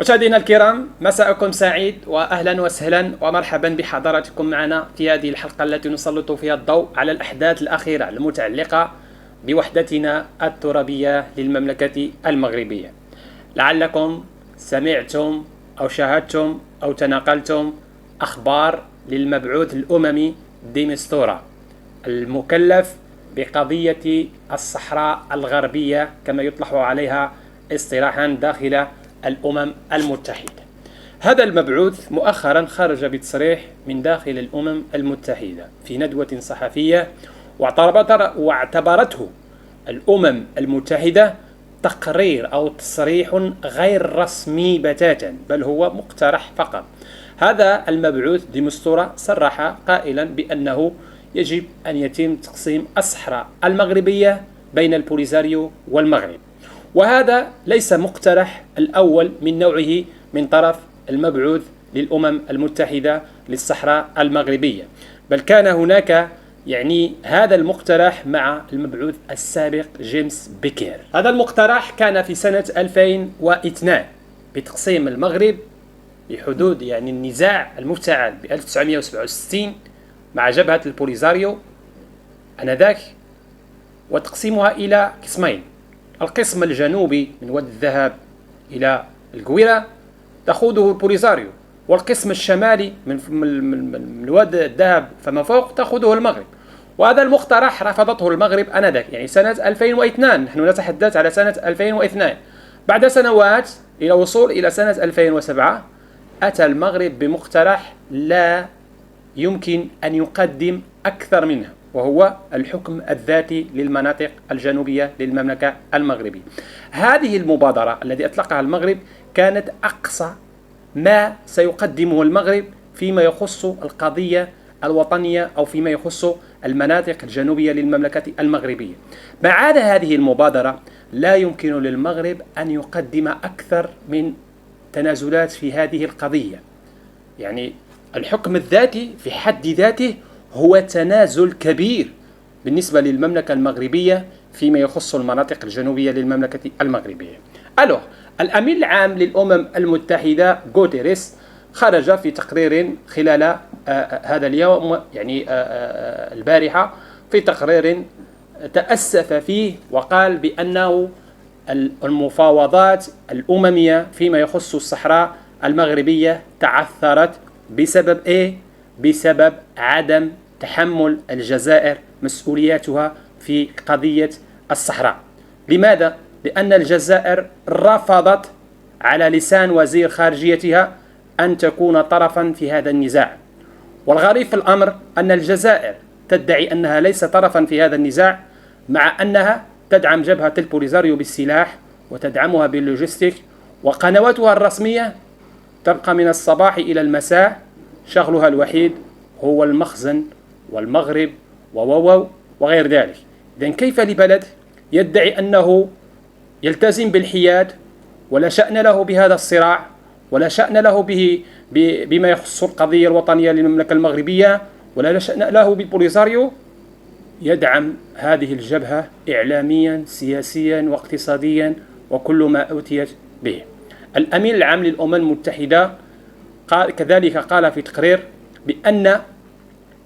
مشاهدينا الكرام، مساءكم سعيد واهلا وسهلا ومرحبا بحضراتكم معنا في هذه الحلقه التي نسلط فيها الضوء على الاحداث الاخيره المتعلقه بوحدتنا الترابيه للمملكه المغربيه. لعلكم سمعتم او شاهدتم او تناقلتم اخبار للمبعوث الاممي دي مستورة المكلف بقضيه الصحراء الغربيه كما يطلق عليها اصطلاحا داخل الأمم المتحدة. هذا المبعوث مؤخرا خرج بتصريح من داخل الأمم المتحدة في ندوة صحفية، واعتبرته الأمم المتحدة تقرير أو تصريح غير رسمي بتاتا، بل هو مقترح فقط. هذا المبعوث دي مستورة صرح قائلا بأنه يجب أن يتم تقسيم الصحراء المغربية بين البوليساريو والمغرب، وهذا ليس مقترح الأول من نوعه من طرف المبعوث للأمم المتحدة للصحراء المغربية، بل كان هناك هذا المقترح مع المبعوث السابق جيمس بيكير. هذا المقترح كان في سنة 2002 بتقسيم المغرب بحدود النزاع المفتعل ب 1967 مع جبهة البوليساريو آنذاك، وتقسيمها إلى قسمين: القسم الجنوبي من واد الذهب إلى القويرة تأخذه البوليساريو، والقسم الشمالي من واد الذهب فما فوق تأخذه المغرب. وهذا المقترح رفضته المغرب آنذاك، سنة 2002، نحن نتحدث على سنة 2002. بعد سنوات إلى وصول إلى سنة 2007 أتى المغرب بمقترح لا يمكن أن يقدم أكثر منه، وهو الحكم الذاتي للمناطق الجنوبية للمملكة المغربية. هذه المبادرة التي أطلقها المغرب كانت أقصى ما سيقدمه المغرب فيما يخص القضية الوطنية أو فيما يخص المناطق الجنوبية للمملكة المغربية. بعد هذه المبادرة لا يمكن للمغرب أن يقدم أكثر من تنازلات في هذه القضية. الحكم الذاتي في حد ذاته هو تنازل كبير بالنسبة للمملكة المغربية فيما يخص المناطق الجنوبية للمملكة المغربية. الأمين العام للأمم المتحدة غوتيريس خرج في تقرير خلال هذا اليوم، البارحة، في تقرير تأسف فيه وقال بأنه المفاوضات الأممية فيما يخص الصحراء المغربية تعثرت بسبب إيه؟ بسبب عدم تحمل الجزائر مسؤولياتها في قضية الصحراء. لماذا؟ لأن الجزائر رفضت على لسان وزير خارجيتها أن تكون طرفا في هذا النزاع. والغريب في الأمر أن الجزائر تدعي أنها ليس طرفا في هذا النزاع، مع أنها تدعم جبهة البوليساريو بالسلاح وتدعمها باللوجستيك، وقنواتها الرسمية تبقى من الصباح إلى المساء شغلها الوحيد هو المخزن والمغرب وغير ذلك. إذن كيف لبلد يدعي أنه يلتزم بالحياد ولا شأن له بهذا الصراع ولا شأن له بما يخص القضية الوطنية للمملكة المغربية ولا شأن له بالبوليساريو، يدعم هذه الجبهة إعلاميا سياسيا واقتصاديا وكل ما أوتيت به؟ الأمين العام للأمم المتحدة كذلك قال في تقرير بأن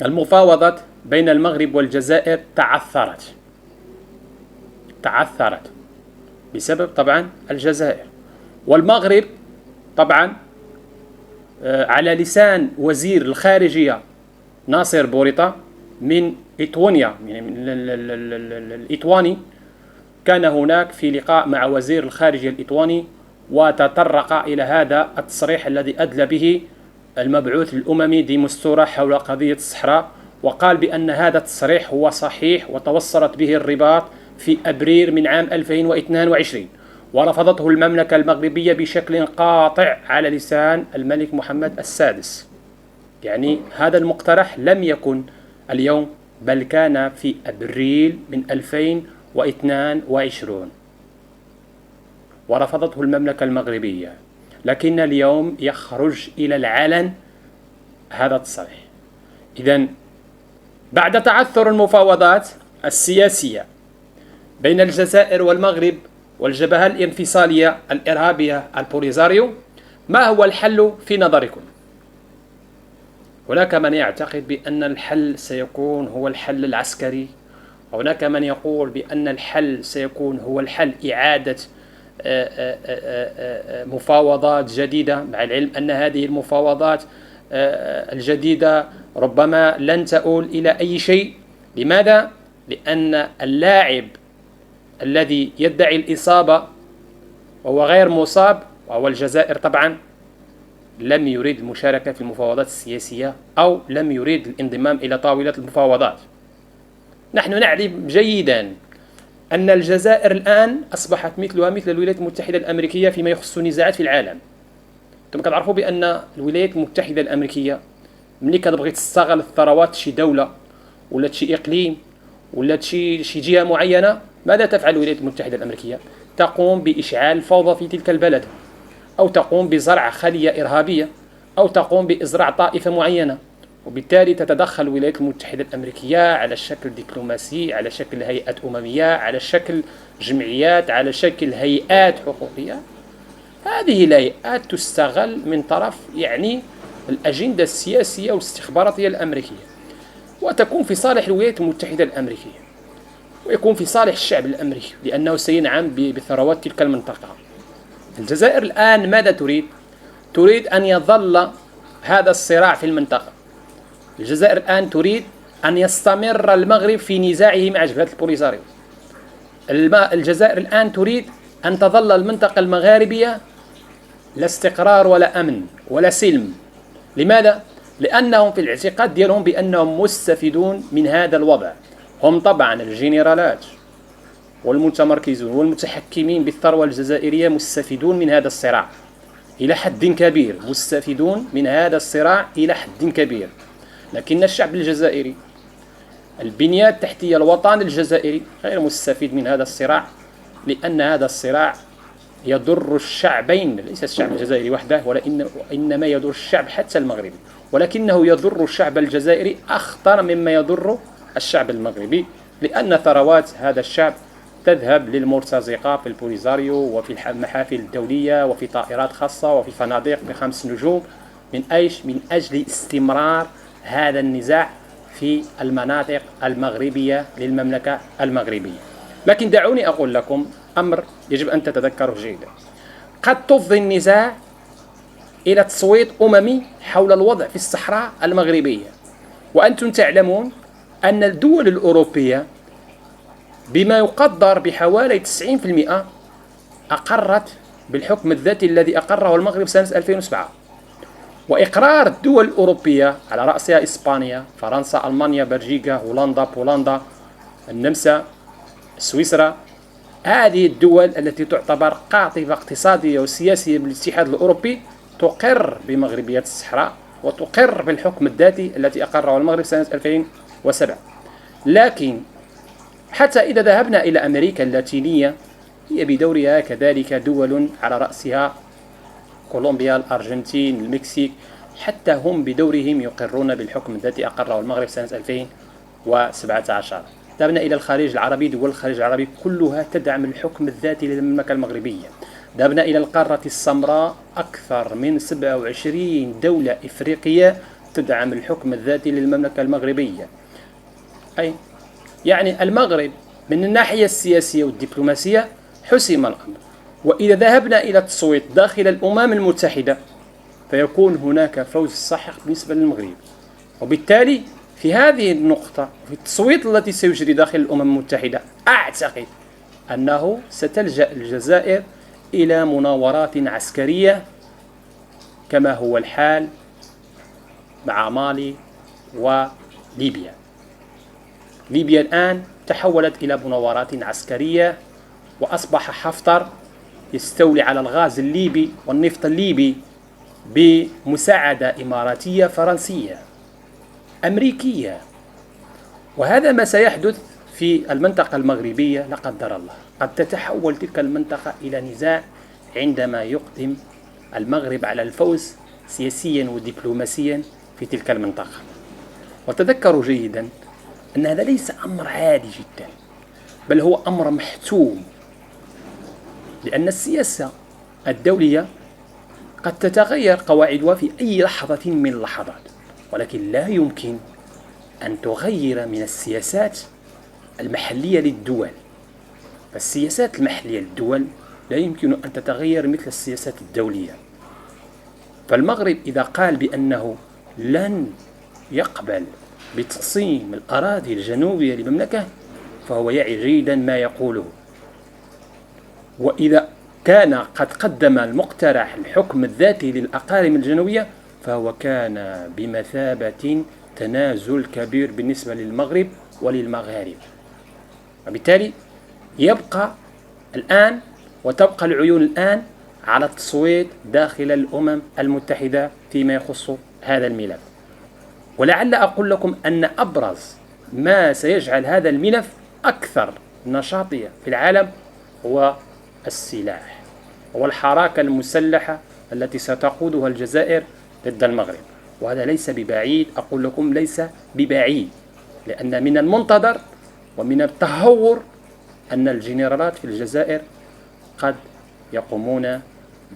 المفاوضات بين المغرب والجزائر تعثرت بسبب طبعا الجزائر. والمغرب طبعا على لسان وزير الخارجية ناصر بوريطة من إيطوانيا، الإيطواني، كان هناك في لقاء مع وزير الخارجية الإيطواني وتطرق إلى هذا التصريح الذي أدلى به المبعوث الأممي دي مستورة حول قضية الصحراء، وقال بأن هذا التصريح هو صحيح وتوصلت به الرباط في أبريل من عام 2022، ورفضته المملكة المغربية بشكل قاطع على لسان الملك محمد السادس. هذا المقترح لم يكن اليوم، بل كان في أبريل من 2022 ورفضته المملكة المغربية، لكن اليوم يخرج إلى العلن هذا التصريح. إذن بعد تعثر المفاوضات السياسية بين الجزائر والمغرب والجبهة الانفصالية الإرهابية البوليساريو، ما هو الحل في نظركم؟ هناك من يعتقد بأن الحل سيكون هو الحل العسكري، هناك من يقول بأن الحل سيكون هو الحل إعادة مفاوضات جديدة، مع العلم أن هذه المفاوضات الجديدة ربما لن تؤول إلى أي شيء. لماذا؟ لأن اللاعب الذي يدعي الإصابة وهو غير مصاب، وهو الجزائر طبعا، لم يريد المشاركة في المفاوضات السياسية أو لم يريد الانضمام إلى طاولة المفاوضات. نحن نعلم جيدا أن الجزائر الآن أصبحت مثلها مثل الولايات المتحدة الأمريكية فيما يخص النزاعات في العالم. أنتم كتعرفوا بأن الولايات المتحدة الأمريكية ملي كتبغي تستغل الثروات شي دولة ولا شي إقليم ولا شي جهة معينة، ماذا تفعل الولايات المتحدة الأمريكية؟ تقوم بإشعال الفوضى في تلك البلد، أو تقوم بزرع خلية إرهابية، أو تقوم بإزراع طائفة معينة. وبالتالي تتدخل الولايات المتحدة الأمريكية على شكل دبلوماسي، على شكل هيئات أممية، على شكل جمعيات، على شكل هيئات حقوقية. هذه الهيئات تستغل من طرف الأجندة السياسية والاستخباراتية الأمريكية، وتكون في صالح الولايات المتحدة الأمريكية، ويكون في صالح الشعب الأمريكي، لأنه سينعم بثروات تلك المنطقة. الجزائر الآن ماذا تريد؟ تريد أن يظل هذا الصراع في المنطقة. الجزائر الآن تريد أن يستمر المغرب في نزاعه مع جبهة البوليساريو. الجزائر الآن تريد أن تظل المنطقة المغاربية لا استقرار ولا أمن ولا سلم. لماذا؟ لأنهم في الاعتقاد ديالهم بأنهم مستفيدون من هذا الوضع. هم طبعا الجنرالات والمتمركزون والمتحكمين بالثروة الجزائرية مستفيدون من هذا الصراع إلى حد كبير، مستفيدون من هذا الصراع إلى حد كبير. لكن الشعب الجزائري، البنية التحتية، الوطن الجزائري غير مستفيد من هذا الصراع، لأن هذا الصراع يضر الشعبين، ليس الشعب الجزائري وحده، وإنما يضر الشعب حتى المغربي، ولكنه يضر الشعب الجزائري أخطر مما يضر الشعب المغربي، لأن ثروات هذا الشعب تذهب للمرتزقة في البوليساريو وفي المحافل الدولية وفي طائرات خاصة وفي فنادق ب5 نجوم. من أجل استمرار هذا النزاع في المناطق المغربية للمملكة المغربية. لكن دعوني أقول لكم أمر يجب أن تتذكره جيدا. قد تفضي النزاع إلى تصويت أممي حول الوضع في الصحراء المغربية، وأنتم تعلمون أن الدول الأوروبية بما يقدر بحوالي 90% أقرت بالحكم الذاتي الذي أقره المغرب سنة 2007. وإقرار الدول الأوروبية على رأسها إسبانيا، فرنسا، ألمانيا، بلجيكا، هولندا، بولندا، النمسا، سويسرا، هذه الدول التي تعتبر قاطبة اقتصادية وسياسية بالاتحاد الأوروبي تقر بمغربية الصحراء وتقر بالحكم الذاتي التي أقره المغرب سنة 2007. لكن حتى إذا ذهبنا إلى أمريكا اللاتينية، هي بدورها كذلك دول على رأسها كولومبيا، الأرجنتين، المكسيك، حتى هم بدورهم يقرون بالحكم الذاتي أقره المغرب سنة 2017. ذهبنا إلى الخليج العربي، دول الخليج العربي كلها تدعم الحكم الذاتي للمملكة المغربية. ذهبنا إلى القارة السمراء، أكثر من 27 دولة إفريقية تدعم الحكم الذاتي للمملكة المغربية. المغرب من الناحية السياسية والدبلوماسية حسم الأمر. وإذا ذهبنا إلى التصويت داخل الأمم المتحدة فيكون هناك فوز ساحق بالنسبة للمغرب. وبالتالي في هذه النقطة، في التصويت التي سيجري داخل الأمم المتحدة، أعتقد أنه ستلجأ الجزائر إلى مناورات عسكرية كما هو الحال مع مالي وليبيا. ليبيا الآن تحولت إلى مناورات عسكرية، وأصبح حفتر يستولي على الغاز الليبي والنفط الليبي بمساعدة إماراتية، فرنسية، أمريكية. وهذا ما سيحدث في المنطقة المغربية لا قدر الله. قد تتحول تلك المنطقة إلى نزاع عندما يقدم المغرب على الفوز سياسيا ودبلوماسيا في تلك المنطقة. وتذكروا جيدا أن هذا ليس أمر عادي جدا، بل هو أمر محتوم، لأن السياسة الدولية قد تتغير قواعدها في أي لحظة من اللحظات، ولكن لا يمكن أن تغير من السياسات المحلية للدول. فالسياسات المحلية للدول لا يمكن أن تتغير مثل السياسات الدولية. فالمغرب إذا قال بأنه لن يقبل بتقسيم الأراضي الجنوبية للمملكة فهو يعي جيدا ما يقوله. وإذا كان قد قدم المقترح الحكم الذاتي للأقاليم الجنوبية فهو كان بمثابة تنازل كبير بالنسبة للمغرب وللمغاربة. وبالتالي يبقى الآن وتبقى العيون الآن على التصويت داخل الأمم المتحدة فيما يخص هذا الملف. ولعل أقول لكم أن أبرز ما سيجعل هذا الملف أكثر نشاطية في العالم هو السلاح والحراكة المسلحة التي ستقودها الجزائر ضد المغرب. وهذا ليس ببعيد، أقول لكم ليس ببعيد، لأن من المنتظر ومن التهور أن الجنرالات في الجزائر قد يقومون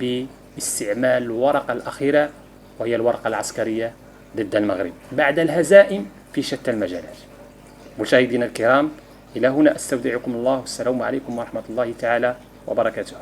باستعمال الورقة الأخيرة وهي الورقة العسكرية ضد المغرب بعد الهزائم في شتى المجالات. مشاهدينا الكرام، إلى هنا أستودعكم الله، والسلام عليكم ورحمة الله تعالى وبركاته.